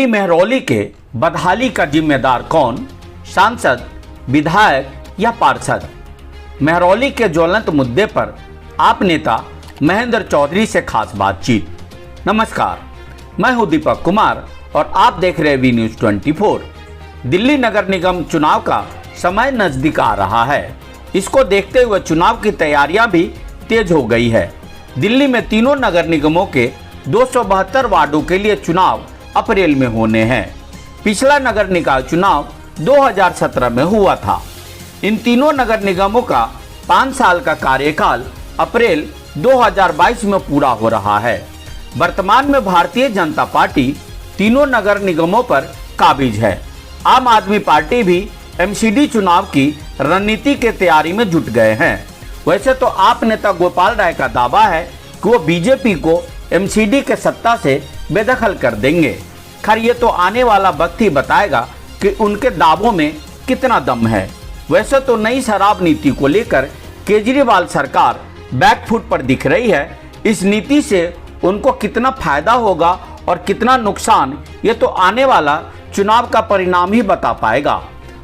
UP Mehrauli के बदहाली का जिम्मेदार कौन? सांसद, विधायक या पार्षद? महरौली के ज्वलंत मुद्दे पर आप नेता महेंद्र चौधरी से खास बातचीत। नमस्कार, मैं हूं दीपक कुमार और आप देख रहे वी न्यूज 24। दिल्ली नगर निगम चुनाव का समय नजदीक आ रहा है। इसको देखते हुए चुनाव की तैयारियां भी तेज हो गई है। दिल्ली में तीनों नगर निगमों के 272 वार्डों के लिए चुनाव अप्रैल में होने हैं। पिछला नगर निकाय चुनाव 2017 में हुआ था। इन तीनों नगर निगमों का 5 साल का कार्यकाल अप्रैल 2022 में पूरा हो रहा है। वर्तमान में भारतीय जनता पार्टी तीनों नगर निगमों पर काबिज है। आम आदमी पार्टी भी एमसीडी चुनाव की रणनीति के तैयारी में जुट गए हैं। वैसे तो आप नेता गोपाल राय का दावा है कि वो बीजेपी को एमसीडी के सत्ता से बेदखल कर देंगे। खैर, ये तो आने वाला वक्त ही बताएगा कि उनके दावों में कितना दम है। वैसे तो नई शराब नीति को लेकर केजरीवाल सरकार बैकफुट पर दिख रही है। इस नीति से उनको कितना फायदा होगा और कितना नुकसान, ये तो आने वाला चुनाव का परिणाम ही बता पाएगा।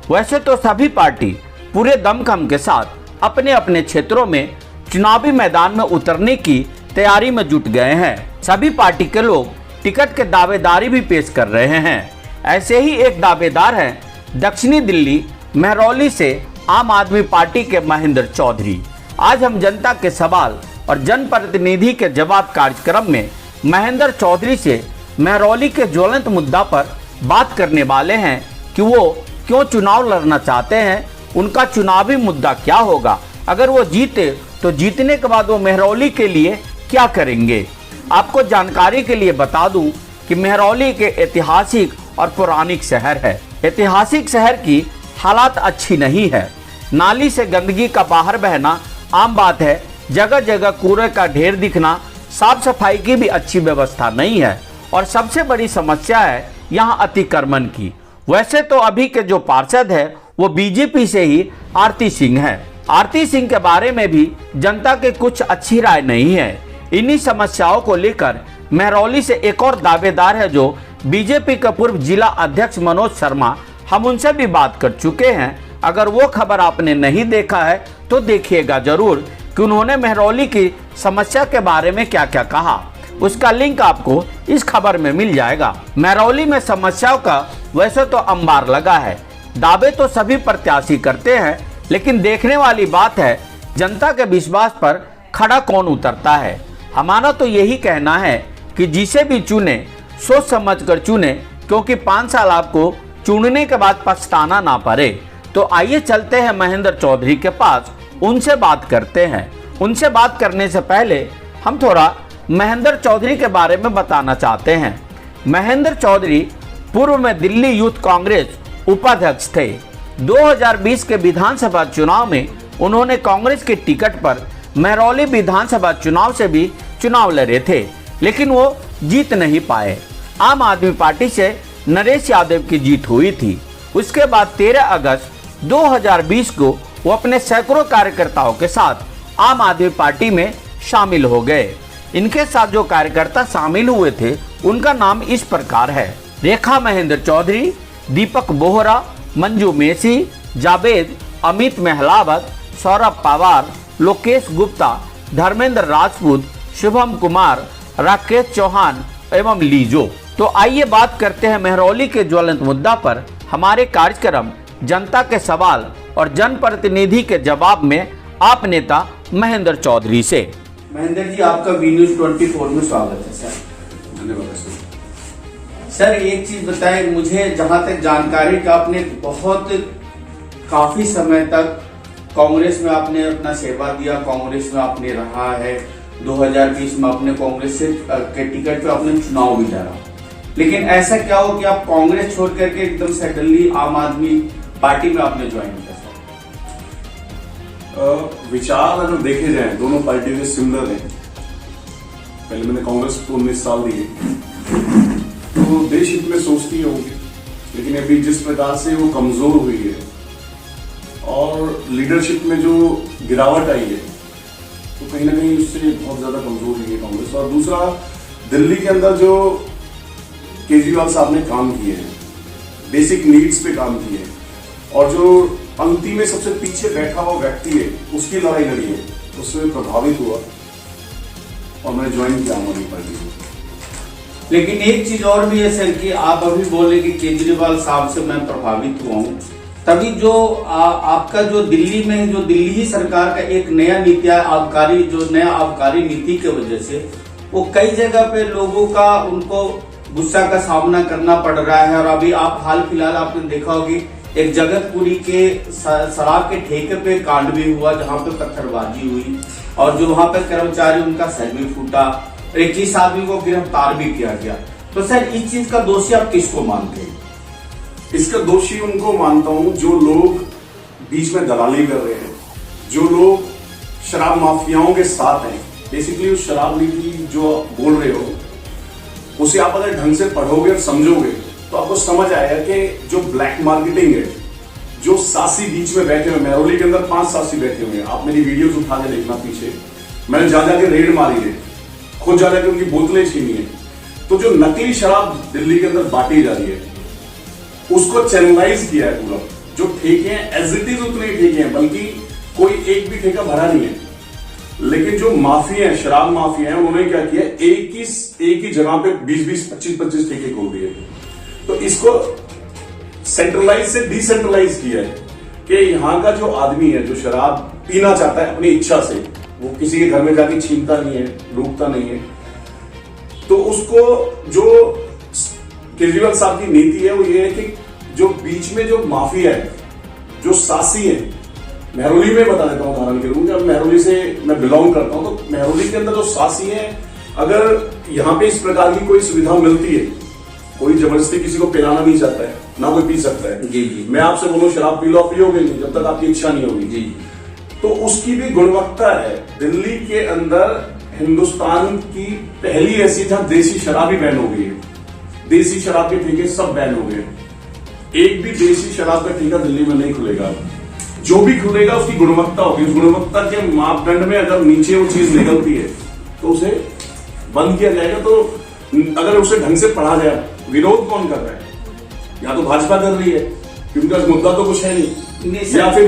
वैसे तो सभी पार्टी पूरे दमखम के साथ अपने अपने क्षेत्रों में चुनावी मैदान में उतरने की तैयारी में जुट गए हैं। सभी पार्टी के लोग टिकट के दावेदारी भी पेश कर रहे हैं। ऐसे ही एक दावेदार हैं दक्षिणी दिल्ली महरौली से आम आदमी पार्टी के महेंद्र चौधरी। आज हम जनता के सवाल और जनप्रतिनिधि के जवाब कार्यक्रम में महेंद्र चौधरी से महरौली के ज्वलंत मुद्दा पर बात करने वाले हैं कि वो क्यों चुनाव लड़ना चाहते हैं, उनका चुनावी मुद्दा क्या होगा, अगर वो जीते तो जीतने के बाद वो महरौली के लिए क्या करेंगे। आपको जानकारी के लिए बता दूं कि महरौली एक ऐतिहासिक और पौराणिक शहर है। ऐतिहासिक शहर की हालात अच्छी नहीं है। नाली से गंदगी का बाहर बहना आम बात है। जगह जगह कूड़े का ढेर दिखना, साफ सफाई की भी अच्छी व्यवस्था नहीं है और सबसे बड़ी समस्या है यहाँ अतिक्रमण की। वैसे तो अभी के जो पार्षद है वो बीजेपी से ही आरती सिंह है। आरती सिंह के बारे में भी जनता के कुछ अच्छी राय नहीं है। इन्हीं समस्याओं को लेकर महरौली से एक और दावेदार है जो बीजेपी के पूर्व जिला अध्यक्ष मनोज शर्मा। हम उनसे भी बात कर चुके हैं। अगर वो खबर आपने नहीं देखा है तो देखिएगा जरूर कि उन्होंने महरौली की समस्या के बारे में क्या क्या कहा। उसका लिंक आपको इस खबर में मिल जाएगा। महरौली में समस्याओं का वैसे तो अंबार लगा है। दावे तो सभी प्रत्याशी करते हैं, लेकिन देखने वाली बात है जनता के विश्वास पर खड़ा कौन उतरता है। हमारा तो यही कहना है कि जिसे भी चुने सोच समझ कर चुने, क्योंकि 5 साल आपको चुनने के बाद पछताना ना पड़े। तो आइए चलते हैं महेंद्र चौधरी के पास, उनसे बात करते हैं। उनसे बात करने से पहले हम थोड़ा महेंद्र चौधरी के बारे में बताना चाहते हैं। महेंद्र चौधरी पूर्व में दिल्ली यूथ कांग्रेस उपाध्यक्ष थे। 2020 के विधानसभा चुनाव में उन्होंने कांग्रेस के टिकट पर महरौली विधानसभा चुनाव से भी चुनाव लड़े थे, लेकिन वो जीत नहीं पाए। आम आदमी पार्टी से नरेश यादव की जीत हुई थी। उसके बाद 13 अगस्त 2020 को वो अपने सैकड़ों कार्यकर्ताओं के साथ आम आदमी पार्टी में शामिल हो गए। इनके साथ जो कार्यकर्ता शामिल हुए थे उनका नाम इस प्रकार है: रेखा महेंद्र चौधरी, दीपक बोहरा, मंजू मेसी, जावेद, अमित महलावत, सौरभ पवार, लोकेश गुप्ता, धर्मेंद्र राजपूत, शुभम कुमार, राकेश चौहान एवं लीजो। तो आइए बात करते हैं महरौली के ज्वलंत मुद्दा पर हमारे कार्यक्रम जनता के सवाल और जनप्रतिनिधि के जवाब में आप नेता महेंद्र चौधरी से। महेंद्र जी, आपका वी न्यूज 24 में स्वागत है सर। धन्यवाद सर। सर, एक चीज बताएं मुझे, जहां तक जानकारी का, आपने काफी समय तक कांग्रेस में आपने अपना सेवा दिया, कांग्रेस में आपने रहा है। 2020 में अपने कांग्रेस से के टिकट पे आपने चुनाव भी लड़ा, लेकिन ऐसा क्या हो कि आप कांग्रेस छोड़ करके एकदम सडनली आम आदमी पार्टी में आपने ज्वाइन किया? विचार अगर देखे जाए दोनों पार्टियों के सिमिलर हैं। पहले मैंने कांग्रेस को 19 साल दिए, तो देश हित में सोचती होगी, लेकिन अभी जिस प्रकार से वो कमजोर हुई है और लीडरशिप में जो गिरावट आई है, तो कहीं ना कहीं उससे बहुत ज्यादा कमजोर हुई है कांग्रेस। और दूसरा, दिल्ली के अंदर जो केजरीवाल साहब ने काम किए हैं, बेसिक नीड्स पे काम किए हैं, और जो पंक्ति में सबसे पीछे बैठा हुआ व्यक्ति है उसकी लड़ाई लड़ी है, उससे प्रभावित हुआ और मैंने ज्वाइन किया आम आदमी पार्टी को। लेकिन एक चीज और भी है सर कि आप अभी बोले कि केजरीवाल साहब से मैं प्रभावित हुआ हूँ, तभी जो आपका जो दिल्ली में जो दिल्ली सरकार का एक नया नीति आबकारी जो नया आबकारी नीति के वजह से वो कई जगह पे लोगों का उनको गुस्सा का सामना करना पड़ रहा है। और अभी आप हाल फिलहाल आपने देखा होगी एक जगतपुरी के शराब के ठेके पे कांड भी हुआ जहां पे पत्थरबाजी हुई और जो वहां पे कर्मचारी उनका सर भी फूटा, 21 आदमी को गिरफ्तार भी किया गया। तो सर इस चीज का दोषी आप किसको मानते हैं? इसका दोषी उनको मानता हूं जो लोग बीच में दलाली कर रहे हैं, जो लोग शराब माफियाओं के साथ हैं। बेसिकली उस शराब नीति जो बोल रहे हो उसे आप अगर ढंग से पढ़ोगे और समझोगे तो आपको समझ आएगा कि जो ब्लैक मार्केटिंग है, जो सासी बीच में बैठे हुए, महरौली के अंदर 5 सासी बैठे हुए हैं, आप मेरी वीडियोस उठा के देखना पीछे, मैंने जा जाके रेड मारी है, खुद जा जाके उनकी बोतलें छीनी है। तो जो नकली शराब दिल्ली के अंदर बांटी जा रही है उसको चैनलाइज किया है पूरा। जो ठेके हैं एज इट इज उतने ही ठेके हैं, बल्कि कोई एक भी ठेका भरा नहीं है। लेकिन जो माफिया है, शराब माफिया है, उन्होंने क्या किया, एक ही जगह पे 20-20, 25-25 ठेके खोल दिए। तो इसको सेंट्रलाइज से डिसेंट्रलाइज किया है कि यहाँ का जो आदमी है जो शराब पीना चाहता है अपनी इच्छा से, वो किसी के घर में जाके छीनता नहीं है, लूटता नहीं है। तो उसको जो केजरीवाल साहब की नीति है वो ये है कि जो बीच में जो माफिया है, जो सासी है, महरौली में बता देता हूं उदाहरण के रूप में, अब महरौली से मैं बिलोंग करता हूं, तो महरौली के अंदर जो सासी है, अगर यहाँ पे इस प्रकार की कोई सुविधा मिलती है, कोई जबरदस्ती किसी को पिलाना नहीं चाहता है, ना कोई पी सकता है। जी जी। मैं आपसे बोलूं शराब पी लो, पियोगे नहीं जब तक आपकी इच्छा नहीं होगी। जी। तो उसकी भी गुणवत्ता है। दिल्ली के अंदर हिंदुस्तान की पहली ऐसी जहां देसी शराब ही बैन हो गई है। देसी शराब के ठेके सब बैन हो गए। एक भी देसी शराब का ठेका दिल्ली में नहीं खुलेगा। जो भी खुलेगा उसकी गुणवत्ता होगी। उस गुणवत्ता के मापदंड में अगर नीचे वो चीज निकलती है तो उसे बंद किया जाएगा। तो अगर उसे ढंग से पढ़ा जाए, विरोध कौन कर रहा है? या तो भाजपा कर रही है क्योंकि उनका मुद्दा तो कुछ है नहीं, या फिर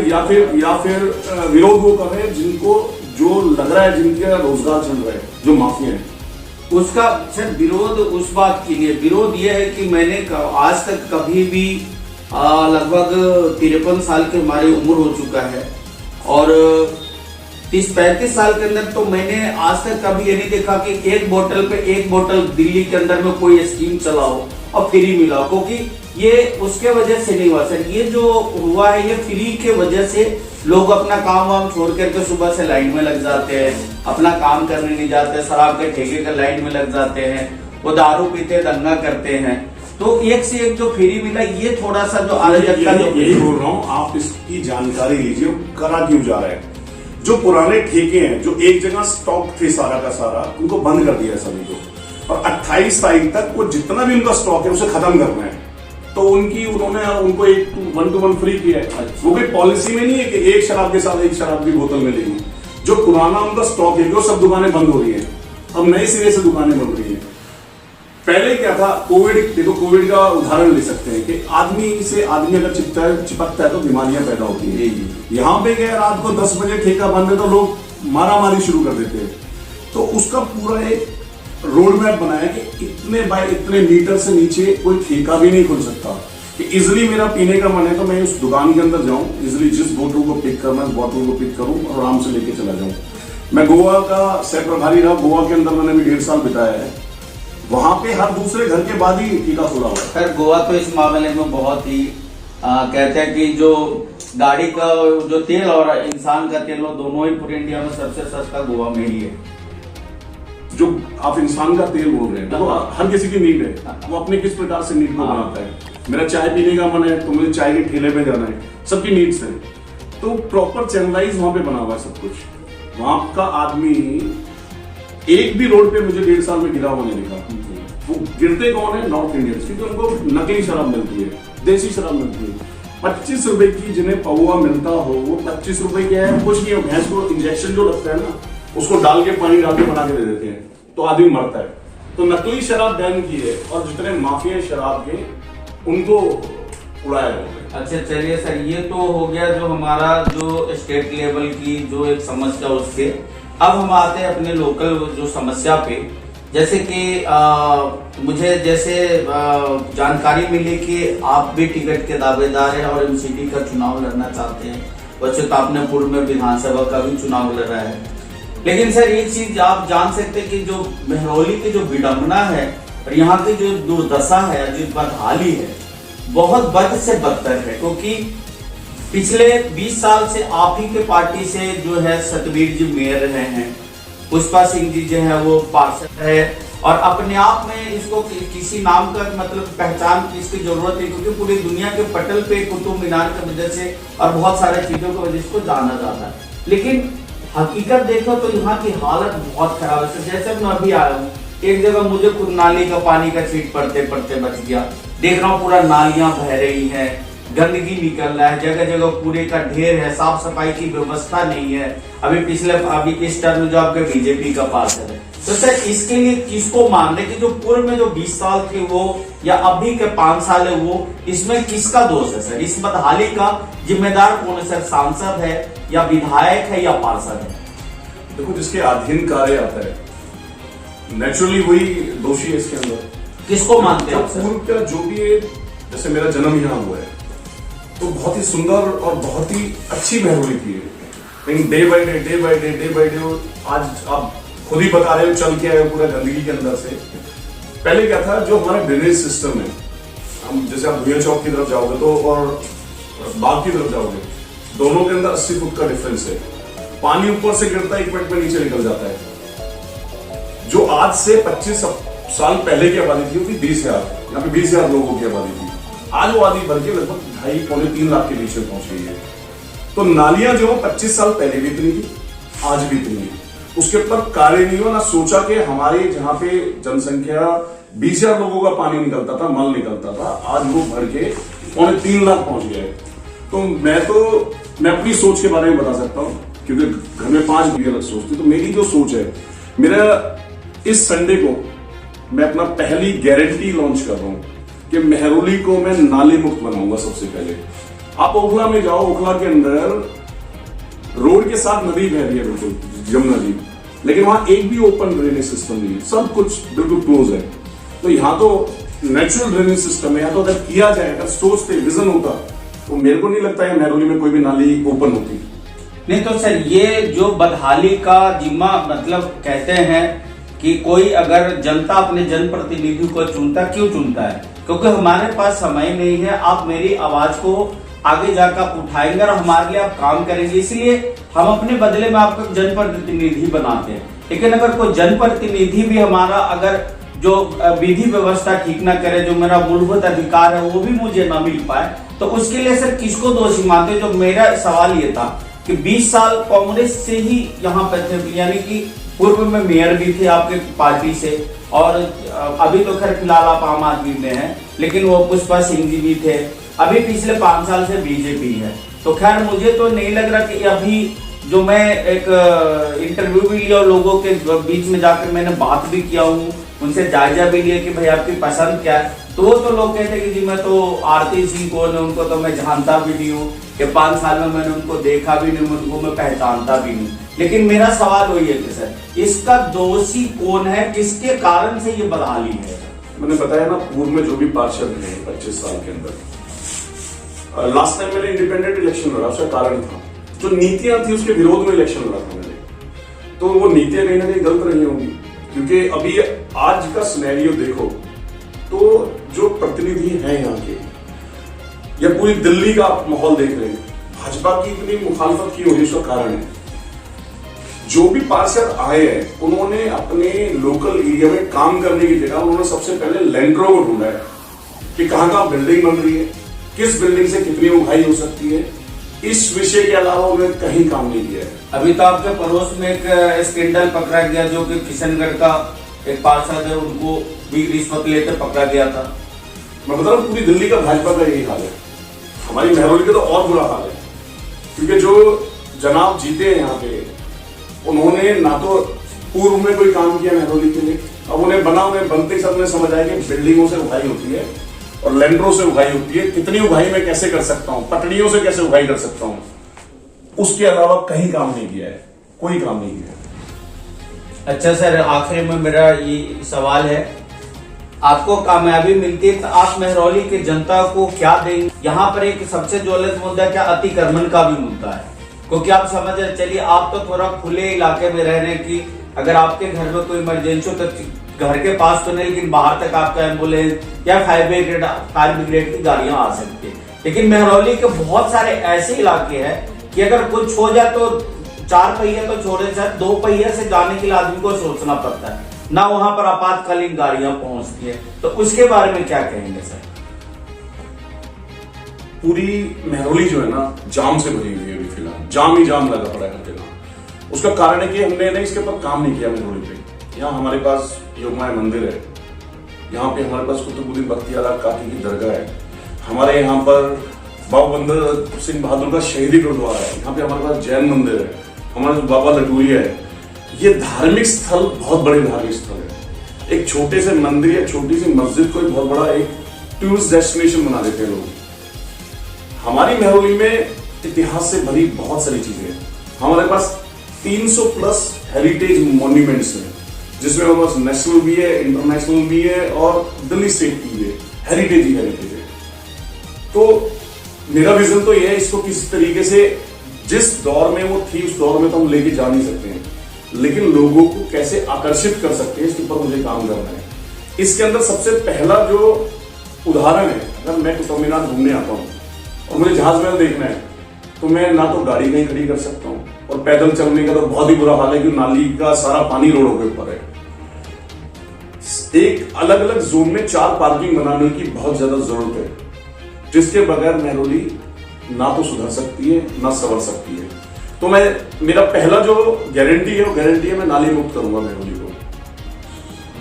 विरोध वो कर रहे हैं जिनको जो लग रहा है, जिनका रोजगार चल रहा है, जो माफिया है। उसका सर विरोध उस बात के लिए, विरोध यह है कि मैंने आज तक कभी भी लगभग 53 साल की हमारी उम्र हो चुका है और 30-35 साल के अंदर तो मैंने आज तक कभी ये नहीं देखा कि एक बोतल दिल्ली के अंदर में कोई स्कीम चला हो और फ्री मिला हो, क्योंकि ये उसके वजह से नहीं हुआ सर। ये जो हुआ है ये फ्री के वजह से लोग अपना काम वाम छोड़ करके सुबह से लाइन में लग जाते हैं, अपना काम करने नहीं जाते, शराब के ठेके के लाइन में लग जाते हैं, वो दारू पीते दंगा करते हैं। तो एक से एक जो फ्री मिला ये थोड़ा सा जो अराजकता, यही बोल रहा हूँ, आप इसकी जानकारी लीजिए करा क्यों जा रहा है। जो पुराने ठेके हैं, जो एक जगह स्टॉक थे सारा का सारा, उनको बंद कर दिया सभी को, और 28 तारीख तक वो जितना भी उनका स्टॉक है उसे खत्म करना है। तो उन्होंने उनको एक 1-to-1 फ्री किया है। वो कोई पॉलिसी में नहीं है कि एक शराब के साथ एक शराब की बोतल मिलेगी। जो पुराना उनका स्टॉक है वो सब दुकानें बंद हो रही है, अब नए सिरे से दुकानें बन रही है। पहले क्या था, कोविड, देखो कोविड का उदाहरण ले सकते हैं कि आदमी अगर चिपकता है तो बीमारियां पैदा होती है। यहाँ पे क्या, रात को 10 बजे ठेका बंद है तो लोग मारामारी शुरू कर देते हैं। तो उसका पूरा एक रोड मैप बनाया कि इतने बाय इतने मीटर से नीचे कोई ठेका भी नहीं खुल सकता, कि इजिली मेरा पीने का मन है तो मैं उस दुकान के अंदर जाऊं, इजिली जिस बोतल को पिक करना है बोतल को पिक करूं और आराम से लेके चला जाऊं। मैं गोवा का सह प्रभारी रहा, गोवा के अंदर मैंने भी 1.5 साल बिताया है। वहां पे हर दूसरे घर के बाद ही ठेका खुला हुआ है। खैर गोवा तो इस मामले में बहुत ही कहते हैं कि जो गाड़ी का जो तेल और इंसान का तेल, वो दोनों ही पूरे इंडिया में सबसे सस्ता गोवा में ही है। जो आप इंसान का तेल बोल रहे हैं, तो हर किसी की नीड है, वो अपने किस प्रकार से नीड को बनाता है। मेरा चाय पीने का मन है तो मुझे चाय के ठेले पे जाना है, सबकी नीड्स है। तो प्रॉपर चैनलाइज वहां पे बना हुआ है सब कुछ। वहां का आदमी एक भी रोड पे मुझे 1.5 साल में गिरा हुआ नहीं दिखा। वो गिरते कौन है? नॉर्थ इंडियंस, क्योंकि उनको नकली शराब मिलती है, देसी शराब मिलती है। 25 रुपए की जिन्हें पौवा मिलता हो, वो 25 रुपए क्या है, कुछ नहीं है। भैंस को इंजेक्शन जो लगता है ना, उसको डाल के पानी डाल के बना के दे देते हैं तो आदमी मरता है। तो नकली शराब बैन की है और जितने माफिया शराब के उनको उड़ाया गया। अच्छा चलिए सर, ये तो हो गया जो हमारा जो स्टेट लेवल की जो एक समस्या उसके। अब हम आते हैं अपने लोकल जो समस्या पे। जैसे कि मुझे जैसे जानकारी मिली कि आप भी टिकट के दावेदार हैं और एमसीडी का चुनाव लड़ना चाहते हैं। वैसे तो आपने पूर्व में विधानसभा का भी चुनाव लड़ा है, लेकिन सर एक चीज आप जान सकते हैं कि जो महरौली की जो विडंबना है और यहाँ की जो दुर्दशा है, जो बदहाली है, बहुत बद से बदतर है। क्योंकि पिछले 20 साल से आप ही के पार्टी से जो है सतबीर जी मेयर रहे हैं, पुष्पा सिंह जी जो है वो पार्षद है, और अपने आप में इसको किसी नाम का मतलब पहचान की इसकी जरूरत है, क्योंकि पूरी दुनिया के पटल पे कुतुब मीनार की वजह से और बहुत सारे चीजों की वजह से इसको जाना जाता है। लेकिन हकीकत देखो तो यहाँ की हालत बहुत खराब है। जैसे मैं अभी आया हूँ, एक जगह मुझे खुद नाली का पानी का छींट पड़ते पड़ते बच गया। देख रहा हूँ पूरा नालियां बह रही हैं, गंदगी निकल रहा है, जगह जगह कूड़े का ढेर है, साफ सफाई की व्यवस्था नहीं है। अभी इस टर्म जो आपके बीजेपी का पार्षद है, तो सर इसके लिए किसको मान रहे कि जो पूर्व में जो 20 साल थे वो या अभी के 5 साल है वो, इसमें किसका दोष है सर? इस बदहाली का जिम्मेदार कौन है सर? सांसद है या विधायक है या पार्षद है? देखो, जिसके अधीन कार्य आता है नेचुरली वही दोषी है इसके अंदर। किसको मानते हैं? पूर्व का जो भी है, जैसे मेरा जन्म यहाँ हुआ है तो बहुत ही सुंदर और बहुत ही अच्छी महरौली थी, लेकिन डे बाय डे आज आप खुद ही बता रहे हो चल के आए पूरा गंदगी के अंदर से। पहले क्या था, जो हमारा ड्रेनेज सिस्टम है, हम जैसे आप भुया चौक की तरफ जाओगे तो और बाग की तरफ जाओगे, दोनों के अंदर 80 फुट का डिफरेंस है। पानी ऊपर से गिरता है, 1 मिनट में नीचे निकल जाता है। जो आज से 25 साल पहले की आबादी थी वो थी 20,000, यहाँ पे 20,000 लोगों की आबादी थी। आज वो आबादी बढ़ के लगभग 2.5-3 लाख के बीच में पहुंच गई है। तो नालियां जो 25 साल पहले भी इतनी थी, आज भी इतनी है। उसके ऊपर कार्य नहीं हुआ, ना सोचा कि हमारे जहां पे जनसंख्या 20,000 लोगों का पानी निकलता था, मल निकलता था, आज वो बढ़ के 3.5 लाख पहुंच गया है। तो मैं अपनी सोच के बारे में बता सकता हूं, क्योंकि घर में 5 भी अलग सोच थी। तो मेरी जो सोच है, मेरा इस संडे को मैं अपना पहली गारंटी लॉन्च कर रहा हूं कि महरौली को मैं नाली मुक्त बनाऊंगा। सबसे पहले आप ओखला में जाओ, ओखला के अंदर रोड के साथ नदी बह रही है, बिल्कुल यमुना जी, लेकिन वहां एक भी ओपन ड्रेनेज सिस्टम नहीं है, सब कुछ बिल्कुल क्लोज है। तो यहाँ तो नेचुरल ड्रेनेज सिस्टम है, यहाँ तो अगर किया जाए, अगर सोचते विजन होता, तो मेरे को नहीं लगता है महरौली में कोई भी नाली ओपन होती। नहीं तो सर ये जो बदहाली का जिम्मा मतलब कहते हैं कि कोई अगर जनता अपने जनप्रतिनिधि को चुनता, क्यों चुनता है? क्योंकि हमारे पास समय नहीं है। आप मेरी आवाज को आगे जाकर उठाएंगे और हमारे लिए आप काम करेंगे, इसलिए हम अपने बदले में आपको जनप्रतिनिधि बनाते हैं। लेकिन अगर कोई जनप्रतिनिधि भी हमारा अगर जो विधि व्यवस्था ठीक ना करे, जो मेरा मूलभूत अधिकार है वो भी मुझे ना मिल पाए, तो उसके लिए सर किसको दोषी मानते? जो मेरा सवाल ये था कि 20 साल कांग्रेस से ही यहाँ पे थे, यानी कि पूर्व में मेयर भी थे आपके पार्टी से, और अभी तो खैर फिलहाल आप आम आदमी में हैं, लेकिन वो पुष्पा सिंह जी भी थे, अभी पिछले 5 साल से बीजेपी है। तो खैर मुझे तो नहीं लग रहा कि अभी जो मैं एक इंटरव्यू भी लिया, लोगों के बीच में जाकर मैंने बात भी किया हूँ, उनसे जायजा भी लिया कि भाई आपकी पसंद क्या है, तो वो तो लोग कहते हैं कि जी मैं तो आरती सिंह कौन है, उनको तो मैं जानता भी नहीं हूँ, कि 5 साल में मैंने उनको देखा भी नहीं, उनको मैं पहचानता भी नहीं। लेकिन मेरा सवाल वही है कि सर इसका दोषी कौन है, किसके कारण से ये बदहाली है? मैंने बताया ना, पूर्व में जो भी पार्षद हैं 25 साल के अंदर, लास्ट टाइम मैंने इंडिपेंडेंट इलेक्शन लड़ा, उसका कारण था जो नीतियां थी उसके विरोध में इलेक्शन लड़ा था मैंने। तो वो नीतियां कहीं ना कहीं गलत रही होंगी, क्योंकि अभी आज का सिनेरियो देखो तो जो प्रतिनिधि हैं यहाँ के, या पूरी दिल्ली का आप माहौल देख रहे हैं, भाजपा की इतनी मुखालफत की होगी, उसका कारण है जो भी पार्षद आए हैं उन्होंने अपने लोकल एरिया में काम करने की जगह उन्होंने सबसे पहले लैंडरों को ढूंढा है कि कहाँ बिल्डिंग बन रही है, किस बिल्डिंग से कितनी उगाई हो सकती है। इस विषय के अलावा उन्होंने कहीं काम नहीं किया है। अभी तो आपके पड़ोस में एक स्कैंडल पकड़ा गया, जो कि किशनगढ़ का एक पार्षद है, उनको भी रिश्वत लेते पकड़ा गया था। मैं बता रहा हूँ, पूरी दिल्ली का भाजपा का यही हाल है, हमारी महरौली का तो और बुरा हाल है, क्योंकि जो जनाब जीते हैं यहाँ पे, उन्होंने ना तो पूर्व में कोई काम किया महरौली के लिए, अब उन्हें बनते ही सब उन्हें समझ आया कि बिल्डिंगों से उगाई होती है और लैंडरों से उगाई होती है, कितनी उगाई मैं कैसे कर सकता हूं, पटड़ियों से कैसे उगाई कर सकता हूं, उसके अलावा कहीं काम नहीं किया है, कोई काम नहीं किया है। अच्छा सर, आखिरी में मेरा ये सवाल है, आपको कामयाबी मिलती है तो आप मेहरौली की जनता को क्या देंगे? यहाँ पर एक सबसे ज्वलंत मुद्दा क्या अतिक्रमण का भी मुद्दा है, क्योंकि आप समझ रहे, चलिए आप तो थोड़ा खुले इलाके में रह रहे कि अगर आपके घर में कोई इमरजेंसी हो तो घर के पास तो नहीं, लेकिन बाहर तक आपका एम्बुलेंस या फायर ब्रिगेड की गाड़ियां आ सकती है। लेकिन मेहरौली के बहुत सारे ऐसे इलाके हैं कि अगर कुछ हो जाए तो 4 पहिया तो छोड़े सर, 2 पहिया से जाने के लिए आदमी को सोचना पड़ता है, ना वहां पर आपातकालीन गाड़ियां पहुंचती है, तो उसके बारे में क्या कहेंगे सर? पूरी मेहरौली जो है ना जाम से भरी हुई है अभी फिलहाल, जाम ही जाम लगा पड़ा है हर जगह। उसका कारण है कि हमने ना इसके ऊपर काम नहीं किया मेहरौली पे। यहाँ हमारे पास योगमाया मंदिर है, यहाँ पे हमारे पास कुतुबुद्दीन बख्तियार काकी की दरगाह है, हमारे यहाँ पर बाबा बंदर सिंह बहादुर का शहीदी गुरुद्वारा है, यहाँ पे हमारे पास जैन मंदिर है, हमारे पास बाबा लटूरिया है। ये धार्मिक स्थल बहुत बड़े धार्मिक स्थल है। एक छोटे से मंदिर या छोटी सी मस्जिद को बहुत बड़ा एक टूरिस्ट डेस्टिनेशन बना देते हैं लोग। हमारी मेहरौली में इतिहास से भरी बहुत सारी चीजें हैं। हमारे पास 300 प्लस हेरिटेज मॉन्यूमेंट्स हैं, जिसमें हमारे पास नेशनल भी है, इंटरनेशनल भी है और दिल्ली स्टेट की भी है। हेरिटेज ही हेरिटेज है। तो मेरा विजन तो यह है, इसको किस तरीके से जिस दौर में वो थी उस दौर में तो हम लेके जा नहीं सकते हैं, लेकिन लोगों को कैसे आकर्षित कर सकते हैं इसके ऊपर मुझे काम करना है। इसके अंदर सबसे पहला जो उदाहरण है, अगर मैं कुतुब मीनार घूमने आता हूँ और मुझे जहाज महल देखना है तो मैं ना तो गाड़ी कहीं खड़ी कर सकता हूँ, और पैदल चलने का तो बहुत ही बुरा हाल है कि नाली का सारा पानी रोडों के ऊपर है। एक अलग अलग जोन में 4 पार्किंग बनाने की बहुत ज्यादा जरूरत है, जिसके बगैर मेहरौली ना तो सुधर सकती है ना संवर सकती है। तो मेरा पहला जो गारंटी है वो गारंटी है मैं नाली मुक्त करूंगा मेहरौली को।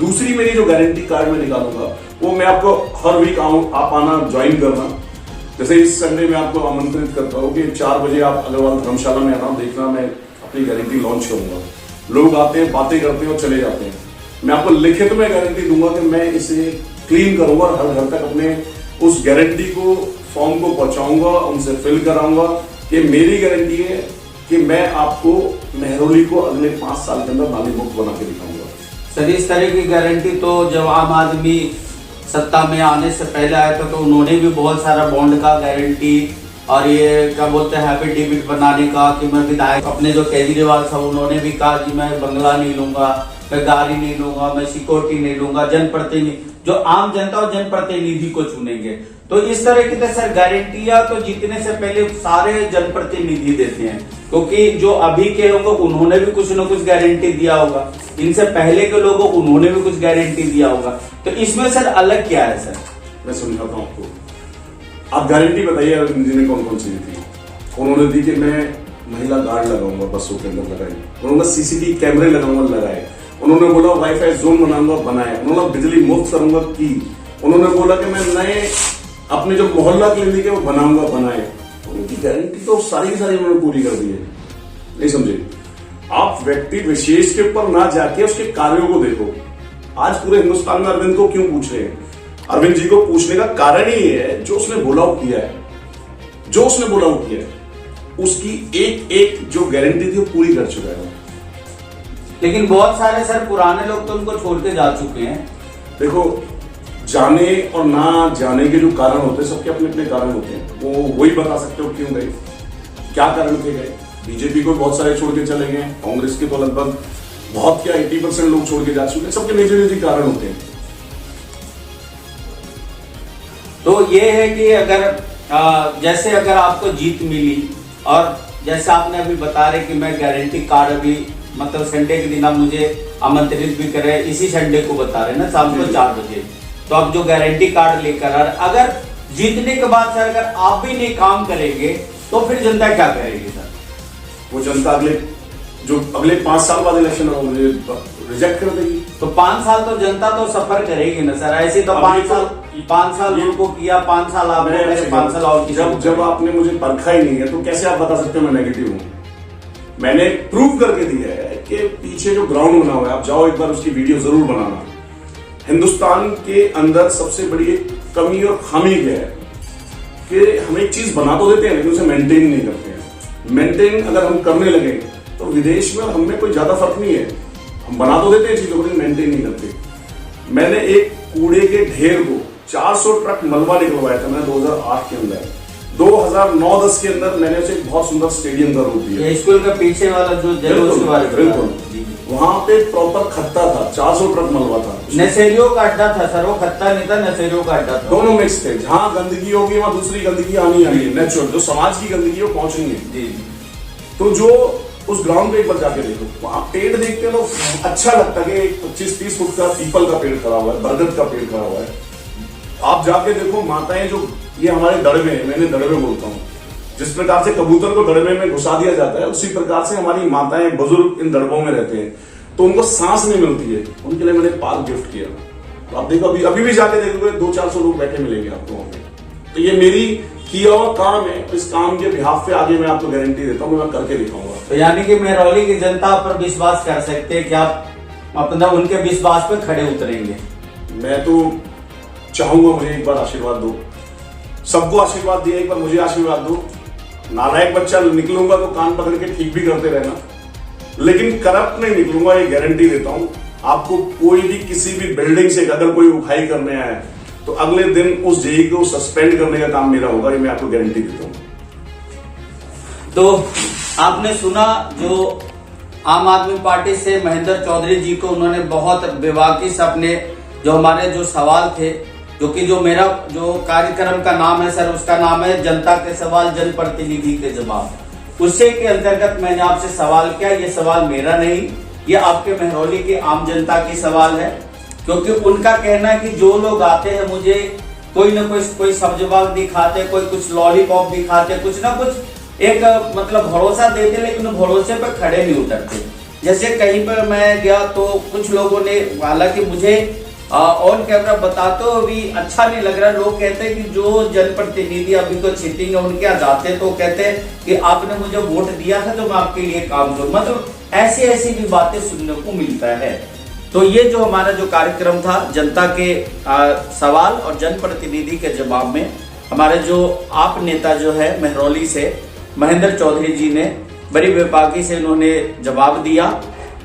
दूसरी मेरी जो गारंटी कार्ड में निकालूंगा वो मैं आपको हर वीक आप आना ज्वाइन करना। जैसे इस संडे में आपको आमंत्रित करता हूँ कि 4 बजे आप अग्रवाल धर्मशाला में आना, देखना मैं अपनी गारंटी लॉन्च करूंगा। लोग आते हैं, बातें करते हैं और चले जाते हैं। मैं आपको लिखित में गारंटी दूंगा कि मैं इसे क्लीन करूंगा, हर घर तक अपने उस गारंटी को फॉर्म को पहुंचाऊंगा, उनसे फिल कराऊंगा। ये मेरी गारंटी है कि मैं आपको मेहरौली को अगले 5 साल के अंदर नाली मुक्त बना के दिखाऊंगा। सर, इस तरह की गारंटी तो जब आम आदमी सत्ता में आने से पहले आया था तो उन्होंने भी बहुत सारा बॉन्ड का गारंटी और ये क्या बोलते हैं एफिडेविट बनाने का कि मैं विधायक, अपने जो केजरीवाल साहब उन्होंने भी कहा कि मैं बंगला नहीं लूंगा, मैं गाड़ी नहीं लूंगा, मैं सिक्योरिटी नहीं लूंगा, जनप्रतिनिधि जो आम जनता और जनप्रतिनिधि को चुनेंगे। तो इस तरह की तो सर गारंटियां तो जीतने से पहले सारे जनप्रतिनिधि देते हैं, क्योंकि जो अभी के होंगे उन्होंने भी कुछ न कुछ गारंटी दिया होगा, इनसे पहले के लोगों उन्होंने भी कुछ गारंटी दिया होगा। तो इसमें सर अलग क्या है सर? मैं समझाता हूँ आपको। आप गारंटी बताइए अरविंद जी ने कौन कौन सी दी थी। उन्होंने दी कि मैं महिला गार्ड लगाऊंगा बसों के अंदर, लगाई। उन्होंने सीसीटीवी कैमरे लगाऊंगा, लगाए। उन्होंने बोला वाईफाई जोन बनाऊंगा, बनाए। उन्होंने बिजली मुफ्त करूंगा, की। उन्होंने बोला कि मैं नए अपने जो मोहल्ला क्लिनिक है वो बनाऊंगा, बनाए। उनकी गारंटी तो सारी की सारी उन्होंने पूरी कर दी है। नहीं समझे? आप व्यक्ति विशेष के ऊपर ना जाके उसके कार्यों को देखो। आज पूरे हिंदुस्तान में अरविंद को क्यों पूछ रहे हैं? अरविंद जी को पूछने का कारण ही है जो उसने बोला वो किया है, जो उसने बोला वो किया है। उसकी एक एक जो गारंटी थी वो पूरी कर चुका है। लेकिन बहुत सारे सर पुराने लोग तो उनको छोड़ के जा चुके हैं। देखो, जाने और ना जाने के जो कारण होते हैं सबके अपने अपने कारण होते हैं, वो वही बता सकते हो क्यों गए, क्या कारण थे गए। बीजेपी को बहुत सारे छोड़ के चले गए, कांग्रेस के तो लगभग बहुत क्या 80% लोग छोड़ के जा चुके हैं। सबके निजी निजी कारण होते हैं। तो ये है कि अगर जैसे अगर आपको जीत मिली और जैसे आपने अभी बता रहे कि मैं गारंटी कार्ड अभी मतलब संडे के दिन आप मुझे आमंत्रित भी कर रहे हैं, इसी संडे को बता रहे हैं ना शाम को 4 बजे, तो आप जो गारंटी कार्ड लेकर आ रहे, अगर जीतने के बाद सर अगर आप भी नहीं काम करेंगे तो फिर जनता क्या करेगी सर? वो जनता अगले 5 साल बाद इलेक्शन रिजेक्ट कर देगी। तो 5 साल तो जनता तो सफर करेगी ना सर। ऐसे तो 5 साल उनको किया, 5 साल आपने, 5 साल और जब आपने मुझे परखा ही नहीं है तो कैसे आप बता सकते हो मैं नेगेटिव हूँ? मैंने प्रूव करके दिया है कि पीछे जो ग्राउंड बना हुआ है, आप जाओ एक बार उसकी वीडियो जरूर बनाना। हिंदुस्तान के अंदर सबसे बड़ी एक कमी और खामी क्या है कि हम एक चीज बना तो देते हैं लेकिन उसे मेंटेन नहीं करते हैं। मेंटेन अगर हम करने लगे तो विदेश में और हम में कोई ज्यादा फर्क नहीं है। हम बना तो देते हैं चीजों को लेकिन मेंटेन नहीं करते। मैंने एक कूड़े के ढेर को 400 ट्रक मलबा निकलवाया था मैंने 2008 के अंदर। 2009-10 के अंदर मैंने उसे एक बहुत सुंदर स्टेडियम का रूप दिया। स्कूल का पीछे वाला जो बिल्कुल वहां पे प्रॉपर खत्ता था, 400 ट्रक मलबा था। नशेरियों का अड्डा था सर, वो खत्ता नहीं था, नशेरियों का अड्डा था। दोनों मिक्स थे। जहां गंदगी होगी वहां दूसरी गंदगी आनी है नेचुरल, जो समाज की गंदगी है वो पहुंचनी है। तो जो उस ग्राउंड पे एक बार जाके देखो, वहां पेड़ देखते हो तो अच्छा लगता है कि 25-30 फुट का पीपल का पेड़ खड़ा हुआ है, बरगद का पेड़ खड़ा हुआ है। आप जाके देखो माताएं, जो ये हमारे दड़बे हैं, मैंने दड़बे बोलता हूँ, जिस प्रकार से कबूतर को दड़बे में घुसा दिया जाता है उसी प्रकार से हमारी माताएं बुजुर्ग इन दड़बों में रहते हैं, तो उनको सांस नहीं मिलती है। उनके लिए मैंने पार्क गिफ्ट किया। तो आप देखो अभी भी जाके देखोगे 200-400 लोग बैठे मिलेंगे आपको वहां पे। तो ये मेरी किया हुआ काम है। इस काम के बिहाफ पे आगे मैं आपको गारंटी देता हूँ, मैं करके दिखाऊंगा। तो यानी कि महरौली की जनता पर विश्वास कर सकते हैं कि आप अपना उनके विश्वास पे खड़े उतरेंगे। मैं तो चाहूंगा मुझे एक बार आशीर्वाद दो। सबको आशीर्वाद दिया, एक बार मुझे आशीर्वाद दो। नालायक बच्चा निकलूंगा तो कान पकड़ के ठीक भी करते रहना, लेकिन करप्ट नहीं निकलूंगा, ये गारंटी देता हूं आपको। कोई भी किसी भी बिल्डिंग से अगर कोई उठाई करने आए तो अगले दिन उस जेई को सस्पेंड करने का काम मेरा होगा, ये मैं आपको गारंटी देता हूं। तो आपने सुना जो आम आदमी पार्टी से महेंद्र चौधरी जी को उन्होंने बहुत बेबाकी से अपने जो हमारे जो सवाल थे, जो कि जो मेरा जो कार्यक्रम का नाम है सर, उसका नाम है जनता के सवाल जनप्रतिनिधि के जवाब। उसी के अंतर्गत मैंने आपसे सवाल किया। ये सवाल मेरा नहीं, ये आपके महरौली के आम जनता की सवाल है, क्योंकि उनका कहना है कि जो लोग आते हैं मुझे कोई ना कोई सब्जबाग दिखाते, कोई कुछ लॉलीपॉप दिखाते, कुछ ना कुछ एक मतलब भरोसा देते, लेकिन भरोसे पर खड़े नहीं उतरते। जैसे कहीं पर मैं गया तो कुछ लोगों ने, हालांकि मुझे ऑन कैमरा बताते हो भी अच्छा नहीं लग रहा, लोग कहते हैं कि जो जनप्रतिनिधि अभी तो सिटिंग है उनके यहाँ जाते तो कहते हैं कि आपने मुझे वोट दिया था तो मैं आपके लिए काम करूं। मतलब ऐसी भी बातें सुनने को मिलता है। तो ये जो हमारा जो कार्यक्रम था जनता के सवाल और जनप्रतिनिधि के जवाब में, हमारे जो आप नेता जो है महरौली से महेंद्र चौधरी जी ने बड़ी बेबाकी से इन्होंने जवाब दिया।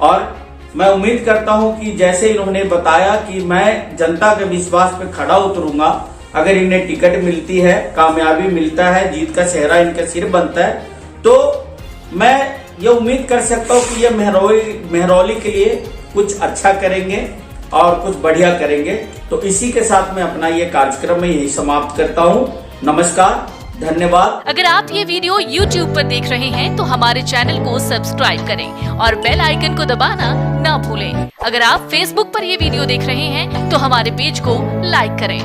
और मैं उम्मीद करता हूं कि जैसे इन्होंने बताया कि मैं जनता के विश्वास पे खड़ा उतरूंगा, अगर इन्हें टिकट मिलती है, कामयाबी मिलता है, जीत का सेहरा इनके सिर बनता है, तो मैं ये उम्मीद कर सकता हूं कि ये महरौली के लिए कुछ अच्छा करेंगे और कुछ बढ़िया करेंगे। तो इसी के साथ मैं अपना ये कार्यक्रम में यही समाप्त करता हूँ। नमस्कार, धन्यवाद। अगर आप ये वीडियो YouTube पर देख रहे हैं तो हमारे चैनल को सब्सक्राइब करें और बेल आइकन को दबाना ना भूलें। अगर आप Facebook पर ये वीडियो देख रहे हैं तो हमारे पेज को लाइक करें।